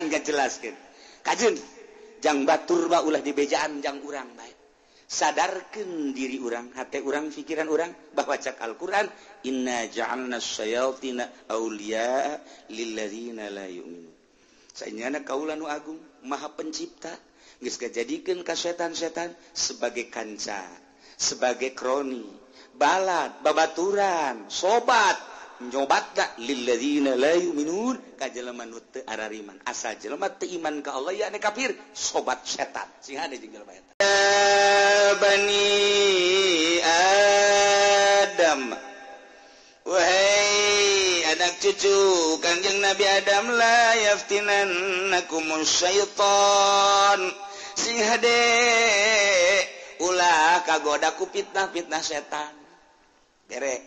gak jelaskan kajun jang batur ba ulah dibejaan jang urang baik sadarkan diri orang hati orang pikiran orang bahwa cak Al-Quran inna ja'alna syayatina awliya lilladzina la yu'minun saenyana kaula nu agung maha pencipta geus ngajadikeun ka setan-setan sebagai kanca sebagai kroni balad babaturan sobat nyobat da lilladzina la yu'minun ka jelema nu teu arariman asal jelema teu iman ka Allah ya ane kafir sobat setan sing hade jeung jelema eta Bani Adam wahai anak cucu Kangjeng Nabi Adam la yaftinannakumus syaitan sing hade ulah kagoda ku fitnah-fitnah setan bere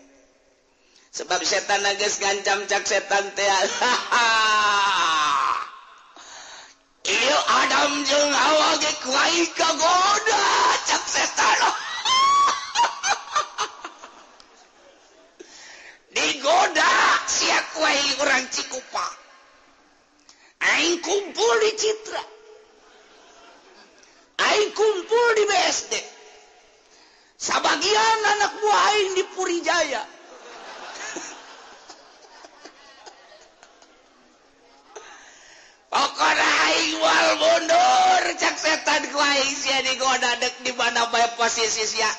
sebab setan geus ngancam cak setan teh ieu Adam jeung Hawa ge kuai kagoda cak setan digoda sia kuai urang Cikupa aing kumpul di Citra aing kumpul di BSD sabagian anak buah aing di Puri Jaya pokoknya aing wal mundur cak setan ku aing sia digoda dek di mana bae posisi sia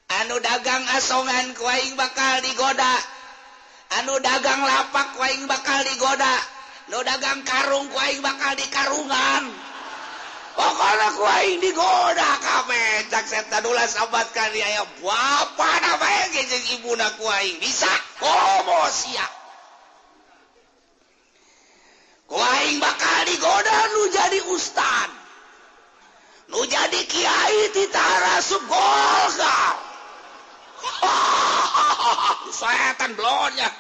anu dagang asongan ku aing bakal digoda anu dagang lapak ku aing bakal digoda nu dagang karung ku aing bakal dikarungan pokoknya ku aing digoda kabeh cak setan ulah sabat ka dia aya bapana bae ge jeung ibuna ku aing bisa komo sia ku aing bakal digoda nu jadi ustad nu jadi kiai ti Tarasub Golkar setan blonnya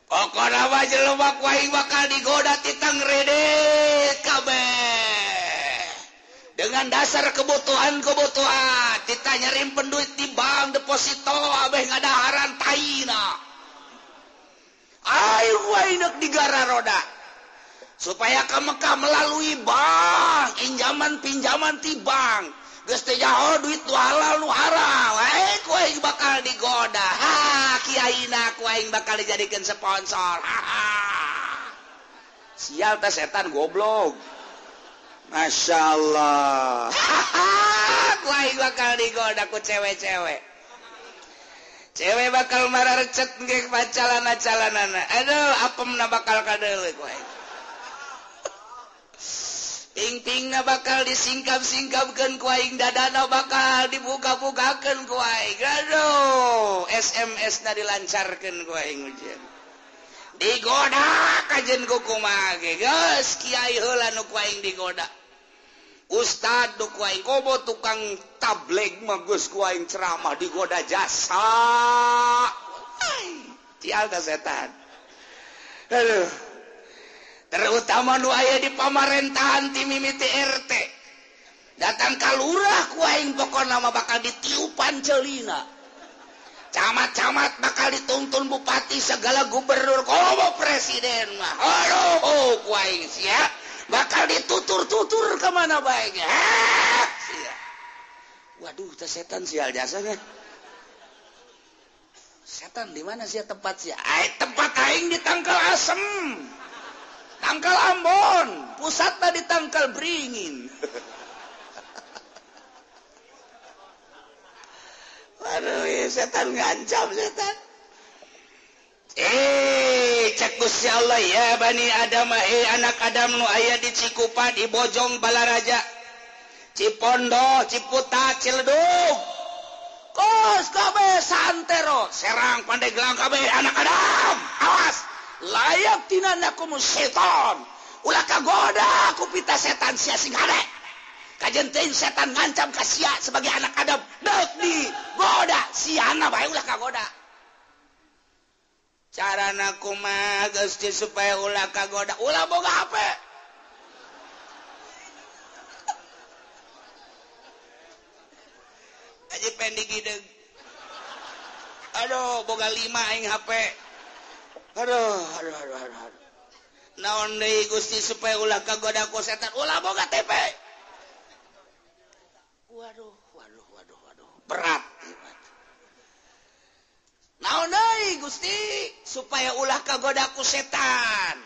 pokoknya mah jelema ku aing bakal digoda ti Tangrede kabeh dengan dasar kebutuhan kita nyimpen duit di bank deposito abeh ngadaharan taina ayo wainak digara roda supaya ka Mekah melalui bank pinjaman ti bank geus teh jaho duit nu halal nu haram ku aing bakal digoda kiaina ku aing bakal dijadikeun sponsor sial teh setan goblok Masya Allah ku aing bakal digoda ku cewek-cewek bakal mararecet ge pacalan-calanana aduh apemna bakal kadeuleu ku aing ping-pingna bakal disingkap-singkapkeun ku aing dadana bakal dibuka-bukakeun ku aing aduh SMS-na dilancarkeun ku aing ujian digoda kajen ku kumaha ge geus kiai heula nu ku aing digoda ustad nu ku aing kobo tukang tabligh mah geus ku aing ceramah digoda jasa tial da setan aduh terutama nu aya di pamarentahan ti mimiti RT datang ka lurah ku aing pokona mah bakal ditiupan ceulina camat-camat bakal dituntun bupati segala gubernur komo presiden mah aduh ku aing sia bakal ditutur-tutur ke mana bae ge sia waduh teh setan sial jasanya setan di mana sia tempat sia tempat aing di Tangkal Asem Tangkal Ambon, pusatnya di Tangkal Beringin. Waduh, ya setan ngancam setan. Cek Gusti Allah ya Bani Adam, anak Adam nu aya di Cikupa, di Bojong Balaraja, Cipondo, Ciputat, Ciledug. Kos kabeh santero, Serang, Pandeglang kabeh anak Adam. Awas. Layak tinanakumus setan ulah kagoda ku pita setan sia sing hade kajenteun setan ngancam ka sia sebagai anak Adam deuk di goda siana bae ulah kagoda carana kumaha geus supaya ulah kagoda ulah boga HP aja pendig hideung aduh boga 5 aing HP aduh naon deui Gusti supaya ulah kagoda ku setan ulah boga TP waduh berat naon deui Gusti supaya ulah kagoda ku setan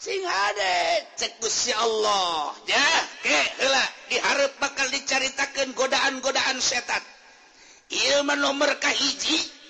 sing hade cek Gusti Allah ya ke heula dihareup bakal dicaritakeun godaan-godaan setan ieu mah nomor kahiji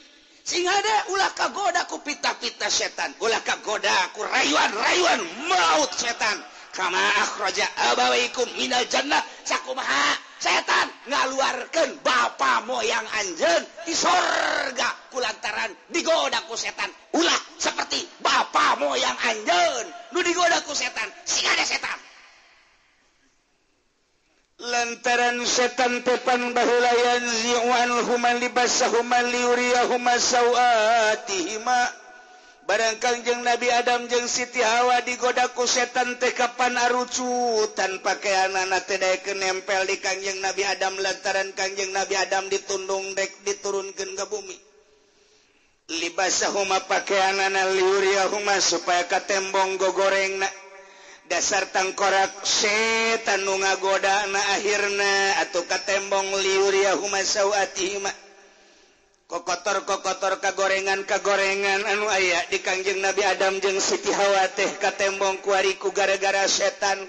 sing ada ulah kagoda ku pita-pita setan ulah kagoda ku rayuan-rayuan maut setan kama akhraja abawaikum minal jannah sakumaha setan ngaluarkeun bapa moyang anjeun di sorga kulantaran digoda ku setan ulah seperti bapa moyang anjeun nu digoda ku setan sing ada setan lantaran setan tepan baheula yanzi'an human libasahum liuriyahum sawatihima barang Kangjeng Nabi Adam jeung Siti Hawa digoda ku setan teh kapan arucutan pakaianana teh daekeun nempel di Kangjeng Nabi Adam lantaran Kangjeng Nabi Adam ditundung dek diturunkeun ka bumi libasahum pakaianana liuriyahum supaya katembong gogorengna dasar tangkorak setan nu ngagoda na akhirna atuh katembong liuriyahum sawatihima kokotor kagorengan anu aya di Kangjeng Nabi Adam jeung Siti Hawa teh katembong ku ariku gara-gara setan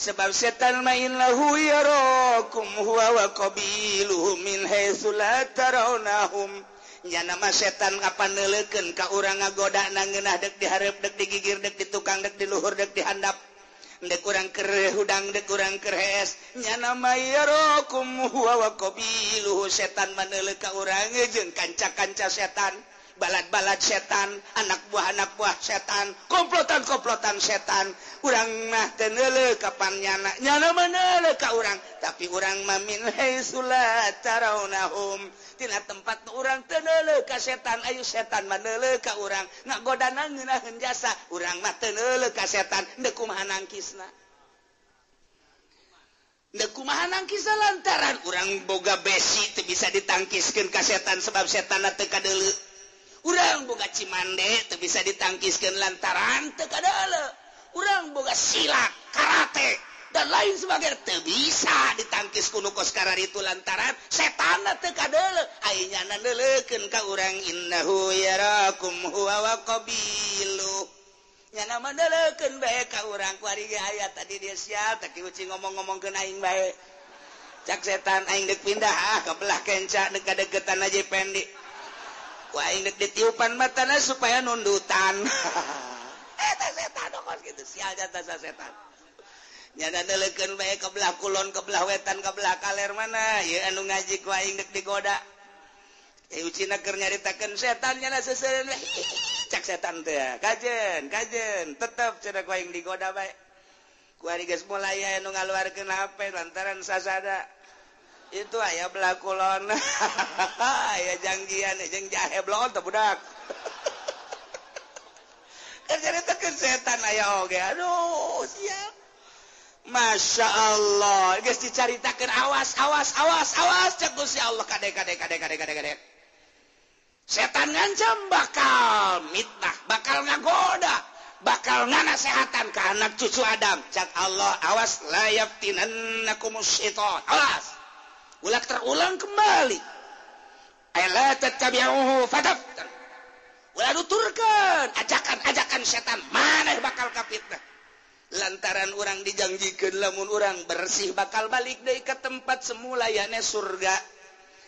sebab setan main lahu yarakum huwa wa qabiluhu min haitsu la tarawnahum nya nama setan apa neuleukeun ka urang ngagoda na ngeunah dek dihareup dek digigir dek ditukang dek diluhur dek dihandap dek urang keur hudang dek urang keur hees nya nama yarakum huwa wa qabiluhu setan maneuleuh ka urang jeung kanca-kanca setan balad-balad setan anak buah setan komplotan setan urang mah teu neuleuh ka pannyana nya nama neuleuh ka urang tapi urang mah min haitsu la tarawnahum tina tempat urang teu neuleuh ka setan ayu setan mah neuleuh ka urang ngagodana ngeunaheun jasa urang mah teu neuleuh ka setan deuk kumaha nangkisna lantaran urang boga besi teu bisa ditangkiskeun ka setan sebab setanna teu kadeuleu urang boga cimande teu bisa ditangkiskeun lantaran teu kadeuleu urang boga silat karate dan lain sebagainya teu bisa ditangkis ku nu koskara itu lantaran setan teu kadeuleu ayeuna neuleukeun ka urang innahu yarakum huwa wa qabiluh nya nama neuleukeun bae ka urang ku ari ge aya tadi dia sial tak ucing ngomong-ngomongkeun aing bae cak setan aing deuk pindah ka belah kenca dekat-deketan aja pendi ku aing deuk ditiupan matana supaya nundutan eta setan dokon kitu sial jata setan nyana neuleukeun bae ka belah kulon ka belah wetan ka belah kaler mana ieu anu ngaji ku aing deuk digoda ucina keur nyaritakeun setan nyana seuseureun cak setan teh kajen tetep cenah ku aing digoda bae ku ari geus mulai anu ngaluarkeun HP lantaran sasada itu aya belah kulon aya janggian jeung jahe blon teh budak keur nyaritakeun setan aya oge aduh siap Masya Allah geus dicaritakeun awas cek Gusti Allah kade setan ngancam bakal mitnah bakal ngagoda bakal nganasehatan ka anak cucu Adam cak Allah awas la yaftinannakumus syaitan awas ulah terulang kembali ala tattabi'uhu fataftan ulah nuturkeun ajakan setan maneh bakal kapitnah lantaran urang dijanjikeun lamun urang bersih bakal balik deui ka tempat semula yane surga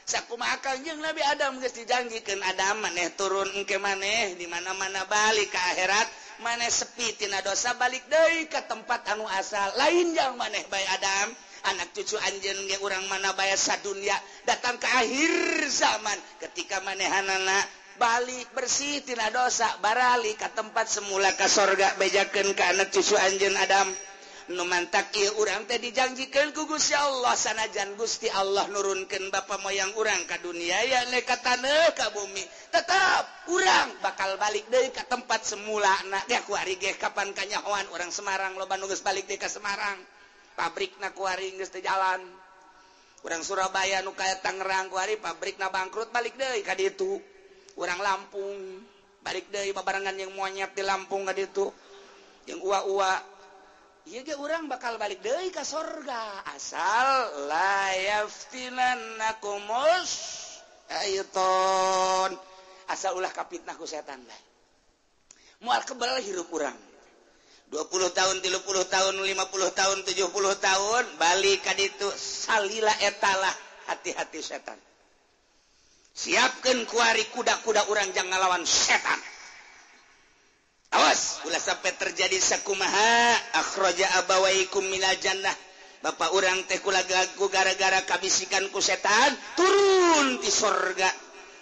sakumaha Kangjeng Nabi Adam geus dijanjikeun Adam maneh turun engke maneh di mana-mana balik ka akhirat maneh sepi tina dosa balik deui ka tempat anu asal lain jang maneh bae Adam anak cucu anjeun ge urang mana bae sadunya datang ke akhir zaman ketika manehanana balik bersih tina dosa barali ka tempat semula ka sorga bejakeun ka anak cucu anjeun Adam nu mantak ieu urang teh dijanjikeun ku Gusti Allah sanajan Gusti Allah nurunkeun bapa moyang urang ka dunia ya le ka taneuh ka bumi tetap urang bakal balik deui ka tempat semulana da ku ari ge kapan kanyahoan urang Semarang loba nu geus balik deui ka Semarang pabrikna ku ari geus teu jalan urang Surabaya nu kaya Tangerang ku ari pabrikna bangkrut balik deui ka ditu orang Lampung balik dari babarengan yang monyet di Lampung nggak itu yang uwa iya ge orang bakal balik deui ka sorga asal la yaftinannakumus ayton asal ulah kapitnah ku setan bae moal kebal hirup urang 20 tahun 30 tahun 50 tahun 70 tahun balik ka ditu salila etalah hati-hati setan siapkeun kuari kuda-kuda urang jang ngalawan setan awas ulah sampai terjadi sakumaha akhraja abawaikum minal jannah bapak urang teh kulagaku gara-gara kabisikan ku setan turun di surga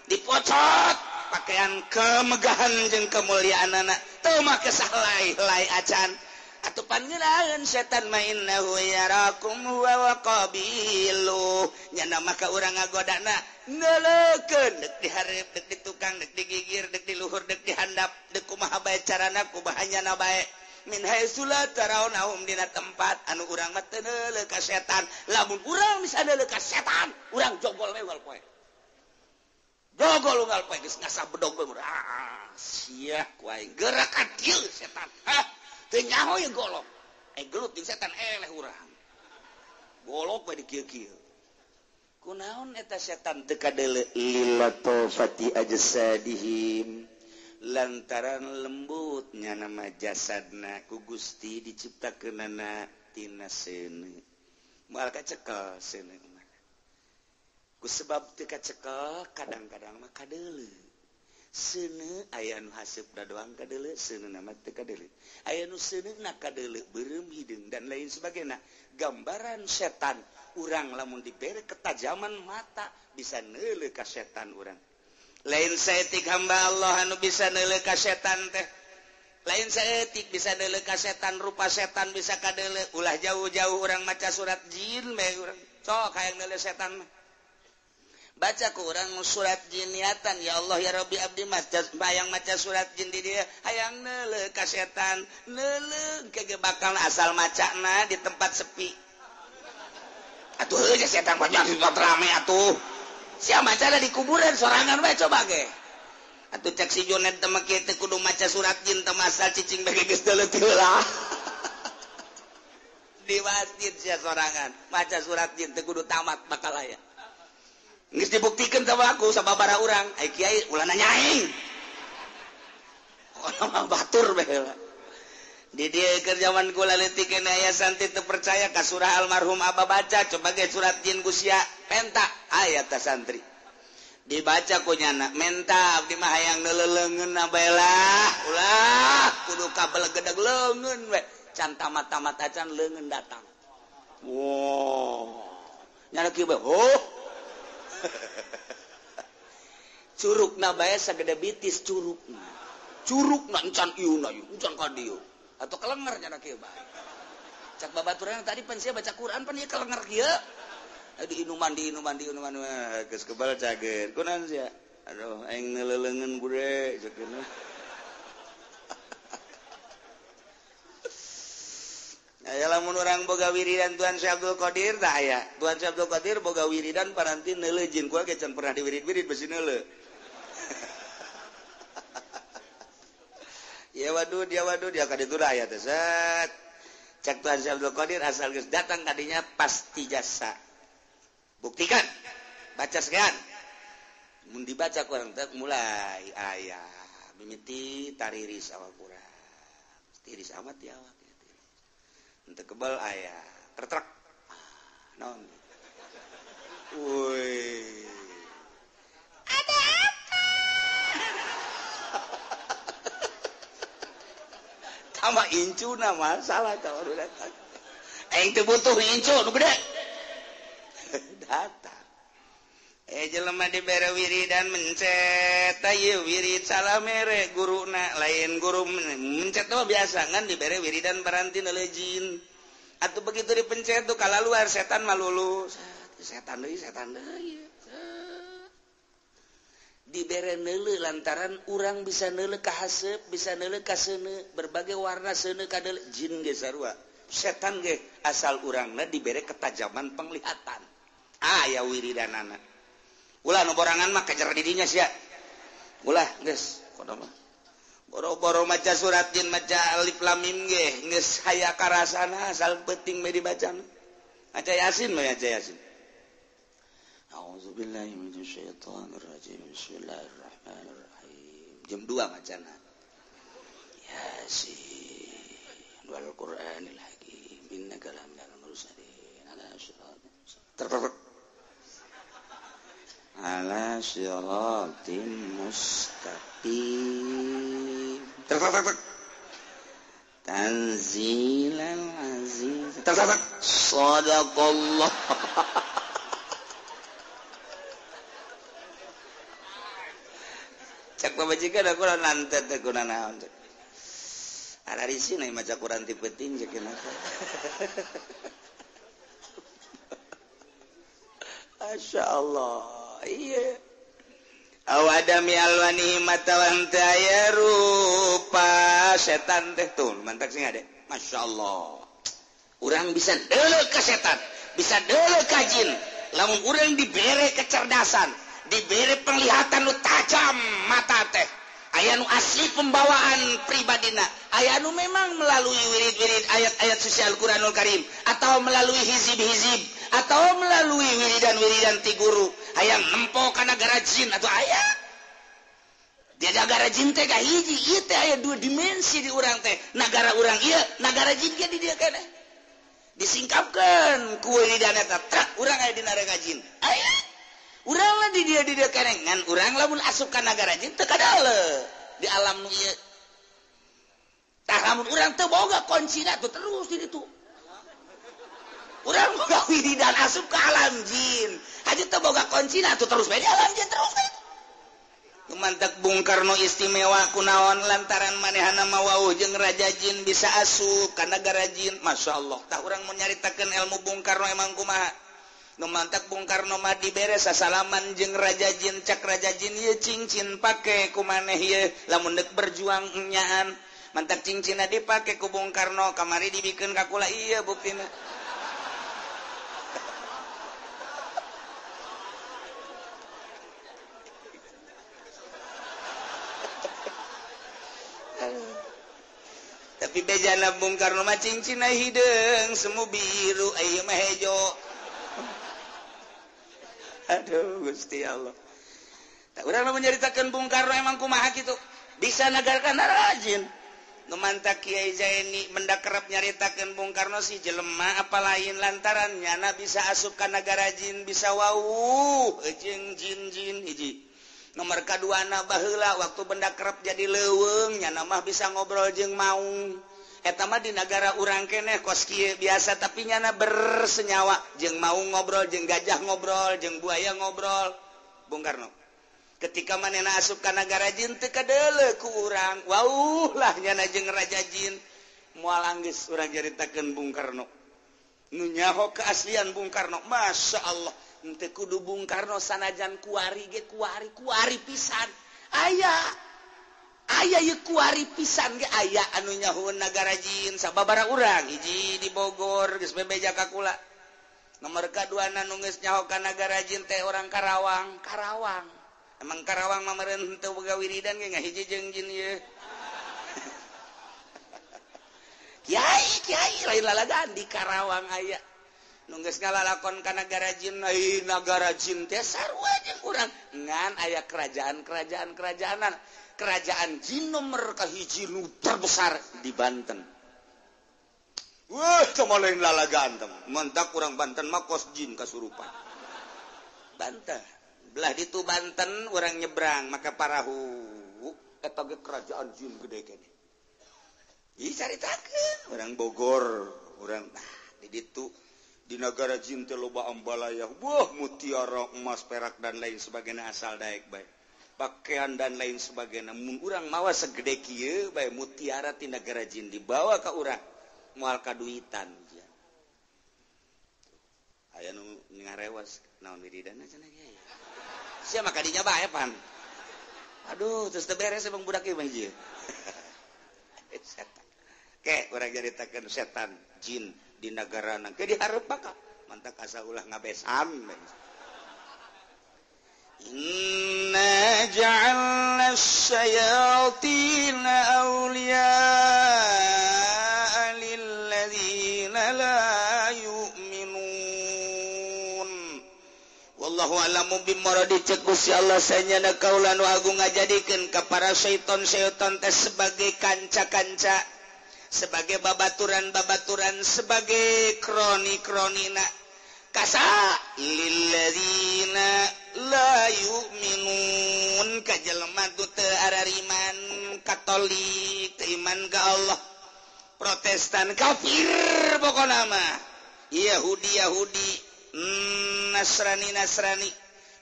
dipocot pakaian kemegahan jeung kemuliaanna teu make sahlai acan atuh pangeulaeun setan mainnahu yarakum wa qabilu nyana maka urang ngagodana ngeleukeun dek dihareup dek ditukang dek digigir dek diluhur dek dihandap dek kumaha bae carana kubahanyana bae min haitsu la tarawnahum dina tempat anu urang mah teu neuleuh ka setan lamun urang bisa neuleuh ka setan urang jogol we unggal poe jogol unggal poe geus ngasah bedog sia ku aing gerak ka dieu setan teu nyaho ye golok gelut jeung setan eleh urang golok we di kieu-kieu kunaon eta setan teu kadeuleu lilatofati ajsadihim lantaran lembutnya nama jasadna ku Gusti diciptakeunana tina seuneu moal kacekel seuneu ku sebab teu kacekel kadang-kadang mah kadeuleu seuneu aya nu haseupna doang kadeuleu seuneuna mah teu kadeuleu aya nu seuneuna kadeuleu beureum hideung dan lain sebagainya gambaran setan urang lamun dibere ketajaman mata bisa neuleuh ka setan urang lain saeutik hamba Allah anu bisa neuleuh ka setan teh lain saeutik bisa neuleuh ka setan rupa setan bisa kadeuleu ulah jauh-jauh urang maca surat jin bae urang sok hayang neuleuh setan mah baca ku urang surat jin niatan ya Allah ya Rabbi abdi bayang maca surat jin di dieu hayang neuleuh ka setan neuleuh kege bakal asal macana di tempat sepi atuh heuh setan banyak di tempat rame atuh sia maca di kuburan sorangan bae coba ge atuh cek si Junet teh mah kieu teh kudu maca surat jin teh masal cicing bege geus deuleuh heula di masjid sia sorangan maca surat jin teh kudu tamat bakal aya geus dibuktikan sama aku sababaraha urang ai kiai ulah nanyaing orang batur bae heula di dieu keur zaman kula leutik kena aya santri teu percaya ka surah almarhum Abah baca coba ge surat jin Gusia penta aya ta santri dibaca ku nyana menta abdi mah hayang neuleuleungeunna bae lah ulah kudu kabelegedeg leungeun we can tamat-tamat acan leungeun datang wow nyana kieu bae curugna bae sagede bitis curugna encan ieu encan ka dieu atau kelenger nyana kieu bae cak babaturan tadi pan sia baca Quran pan ieu kelenger kieu di inuman geus kebal cager kunaon sia aduh aing neuleuleungeun gure cekeun aya lamun urang boga wiridan Tuan Syekh Abdul Qadir tah aya Tuan Syekh Abdul Qadir boga wiridan paranti neuleuh jin kula ge can pernah diwirid-wirid besi neuleuh ya waduh dia ka ditu aya teh set cek Tuan Syekh Abdul Qadir asal geus datang kadinya pasti jasa buktikan baca sekian mun dibaca kurang teh mulai aya mimiti tariris awak kurang tiris amat ya awak ya tiris henteu kebal aya tertrek naon woi ada apa sama incuna masalah tah baru datang aing teu butuh incu nu gede datang jelema dibere wiridan mencet ayeuna wirid salamere guruna lain guru mencet mah biasa kan dibere wiridan baranti neuleuh jin atuh begitu dipencet tuh kalaluar setan mah lulus setan deui dibere neuleuh lantaran urang bisa neuleuh ka haseup bisa neuleuh ka seuneu berbagai warna seuneu kadeuleuh jin ge sarua setan ge asal urangna dibere ketajaman penglihatan aya wiridanana ulah nu borangan mah kejar di dinya sia ulah geus kono mah boro-boro maca surat jin maca alif lam mim ge geus haya karasana asal penting me dibaca maca yasin mah maca yasin a'udzubillahi minasyaitonir rajim bismillahirrahmanirrahim jam 2 macana yasin wal qur'anil hakim innaka laminal mursalin ala siratim mustaqim tanzilal aziz sadaqallah cak pamajikan aku nantet aku nanaon ada di sini maca Quran ti penting cek Masya Allah iya awadami alwani matawan taya rupa setan teh tuh mantak sing ada Masya Allah orang bisa dele ke setan bisa dele ke jin lamun orang dibere kecerdasan diberi penglihatan nu tajam mata teh aya nu asli pembawaan pribadina aya nu memang melalui wirid-wirid ayat-ayat suci Al-Qur'anul Karim atau melalui hizib-hizib atau melalui wiridan-wiridan ti guru aya nempo ka nagara jin atau aya dia nagara jin teh ka hiji ieu teh aya dua dimensi di urang teh nagara urang ieu nagara jin ge di dieu keneh disingkapkeun ku wiridan eta trak urang aya di nagara jin aya urang lah di dia kenengan urang lamun asup ka nagara jin teu kadale di alam nu ieu tah lamun urang teu boga kuncina tuh terus di ditu urang boga wiridan asup ka alam jin haji teu boga kuncina tuh terus bae di alam jin terus bae kumantak Bung Karno istimewa kunaon lantaran manehana mawauh jeung raja jin bisa asup ka nagara jin masyaallah tah urang mun nyaritakeun ilmu Bung Karno emang kumaha nu mantak Bung Karno mah dibere sasalaman jeung raja jin cak raja jin ieu cincin pake ku maneh ieu lamun deuk berjuang nyaan mantak cincinna dipake ku Bung Karno kamari dibikeun ka kula ieu buktina tapi bejana Bung Karno mah cincinna hideung semu biru ieu mah hejo aduh Gusti Allah tak urang menceritakan Bung Karno emang kumaha kitu bisa nagarkan rajin nu mantak Kiai Zaini mendakerep nyaritakeun Bung Karno si jelema apa lain lantaran nyana bisa asup ka nagara jin bisa wau jeung jin-jin hiji nomor kaduana baheula waktu mendakerep jadi leuweung nyana mah bisa ngobrol jeung maung eta mah di negara urang keneh kos kieu biasa tapi nyana bersenyawa jeung mau ngobrol jeung gajah ngobrol jeung buaya ngobrol Bung Karno ketika manehna asup ka nagara jin teu kadeuleu ku urang wauh lah nyana jeung raja jin moal anggeus urang nyaritakeun Bung Karno nu nyaho keaslian Bung Karno Masya Allah teu kudu Bung Karno sanajan kuari ge kuari pisan aya ieu kuari pisan ge aya anu nyahoeun nagara jin sababaraha urang hiji di Bogor geus bebeja ka kula nomor kaduana nu geus nyaho ka nagara jin teh orang Karawang emang Karawang mah meureun teu boga wiridan ge ngahiji jeung jin ieu kiai lain lalagaan di Karawang aya nu geus ngalalakon ka nagara jin nagara jin teh sarua jeung urang ngan aya kerajaan-kerajanan kerajaan jin nomor kahiji nu terbesar di Banten. Wah, cuma lain lalagaan tem. Mantak urang Banten mah kos jin kasurupan. Banten. Belah ditu Banten urang nyebrang maka parahu eta ge kerajaan jin gede keneh. Ih caritakeun urang Bogor, urang di ditu di negara jin teh loba ambalaya. Wah, mutiara, emas, perak dan lain sebagainya asal daek bae. Pakaian dan lain sebagainya mun urang mawa segede kieu bae mutiara ti nagara jin dibawa ka urang moal kaduitan aya nu ngarewas naon wiridan cenah kieu sia mah kadinya bae pan aduh terus teu beres emang budak ieu mah ieu setan ke urang nyaritakeun setan jin di nagarana ke dihareup maka mantak asa ulah ngabesan Inna ja'alna syayatina awliya'a lilladzina la yu'minun. Wallahu a'lamu bimuradi cek Gusti Allah sanyana kaula nu agung ngajadikeun ka para syaiton-syaiton teh sebagai kanca-kanca, sebagai babaturan-babaturan, sebagai kroni-kronina. Kasa lilladzina la yu'minun ka jelema teu arariman, Katolik teu iman ka Allah, Protestan kafir pokona mah, Yahudi Nasrani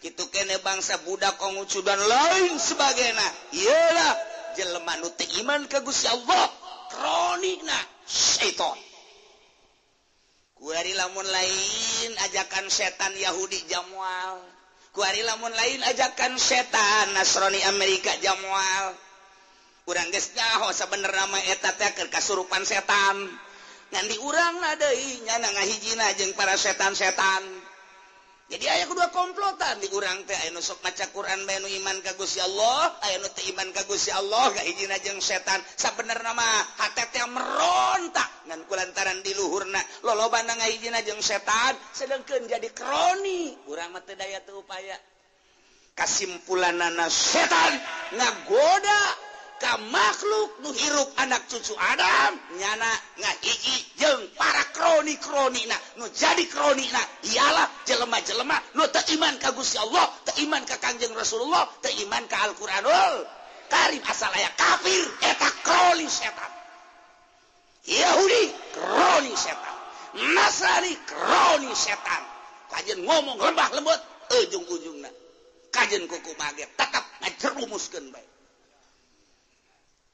kitu kene bangsa budak Konghucu dan lain sebagainya. Iyalah jelema nu teu iman ka Gusti Allah, kronina syaiton. Kuari lamun lain ajakan setan Yahudi jamual, kuari lamun lain ajakan setan Nasrani Amerika jamual. Urang geus nyaho sabenerna mah eta teh keur kasurupan setan. Ngan di urang na deui nyana ngahijina jeung para setan-setan. Jadi aya kedua komplotan di urang teh, aya nu sok maca Quran bae nu iman ka Gusti Allah, aya nu teu iman ka Gusti Allah, ngahijina jeung setan. Sabenerna mah hate teh merontak ngan kulantaran di luhurna lolobana ngahijina jeung setan, sedengkeun jadi kroni. Urang mah teu daya teu upaya. Kasimpulanana setan ngagoda ka makhluk nu hirup anak cucu Adam, nyana ngahiji jeung para kroni-kronina nu jadi kronina ialah jelema-jelema nu teu iman ka Gusti Allah, teu iman ka Kangjeng Rasulullah, teu iman ka Al-Qur'anul Karim, asal aya kafir eta kroni setan. Yahudi kroni setan, Nasrani kroni setan. Kajen ngomong lembah lembut, ujung-ujungna kajen kuku mage tetap ngajerumuskeun bae.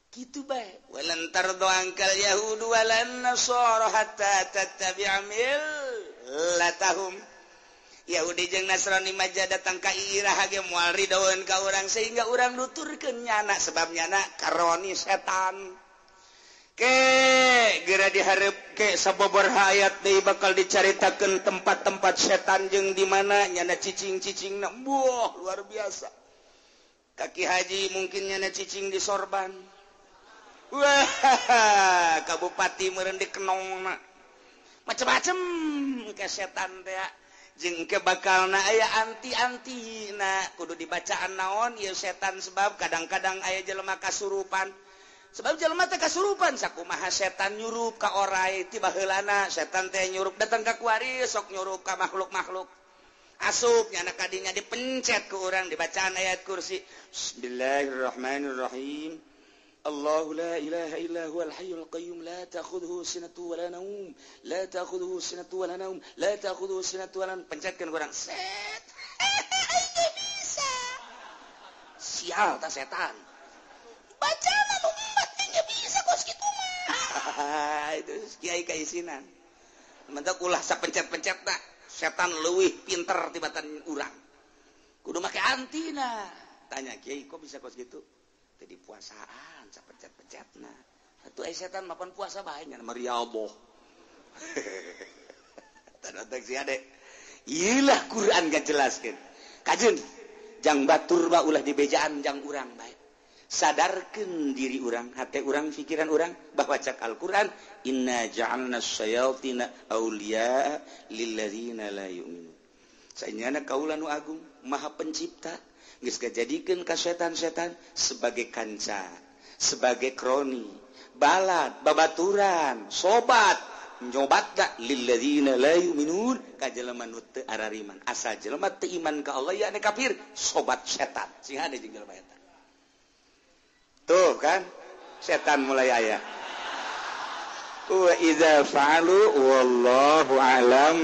Gitu bae. Walan tardo angkal yahudu walan nasara hatta tattabi'a millatahum. Yahudi jeung Nasrani mah datang ka iraha ge moal ridaweun ka urang sehingga urang nuturkeun nyana, sebab nyana karoni setan. Ke geura dihareup ke sabobor hayat deui bakal dicaritakeun tempat-tempat setan jeung di mana nyana cicing-cicingna. Wah, luar biasa. Kaki haji mungkin nyana cicing di sorban. Wah, Kabupati meureun dikenongna macem-macem ke setan teh jeung ke bakalna aya anti-antina kudu dibacaan naon ieu setan, sebab kadang-kadang aya jelema kasurupan, sebab jelema teh kasurupan sakumaha setan nyurup ka oray, tiba heulana setan teh nyurup datang ka kuari sok nyurup ka makhluk-makhluk asup nyana kadinya dipencet ku urang dibacaan ayat kursi. Bismillahirrahmanirrahim. Allahu la ilaha illa huwal hayyul qayyum la ta'khudhuhu sinatun wa la naum la ta'khudhuhu sinatun wa la naum la ta'khudhuhu sinatun wa la naum. Pencetkeun urang set aing bisa sial ta setan bacana nu umat aing bisa kos kitu mah. Itu kiai kaisinan mentok ulah sapencet-pencet tah setan leuwih pinter tibatan urang kudu make antina. Tanya kiai kok bisa kos kitu teh di puasaan sapencet-pencetna atuh aya setan mapan puasa bae nya mariaboh. Tanotek sia de ieulah Quran gajelaskeun kajeun jang batur ba ulah dibejaan jang urang bae, sadarkeun diri urang, hate urang, pikiran urang bahwa cak Al-Qur'an inna ja'alna syayatina awliya lilladzina la yu'minun. Saenyana kaula nu agung maha pencipta geus ngajadikeun ka setan-setan sebagai kanca, sebagai kroni, balad, babaturan, sobat, nyobatna lilladzina la yu'minun ka jelema nu teu arariman. Asal jelema teu iman ka Allah ya ane kafir, sobat setan. Sing hade jeung jelema eta. Tuh kan, setan mulai aya. Wa idza fa'alu wallahu a'lam.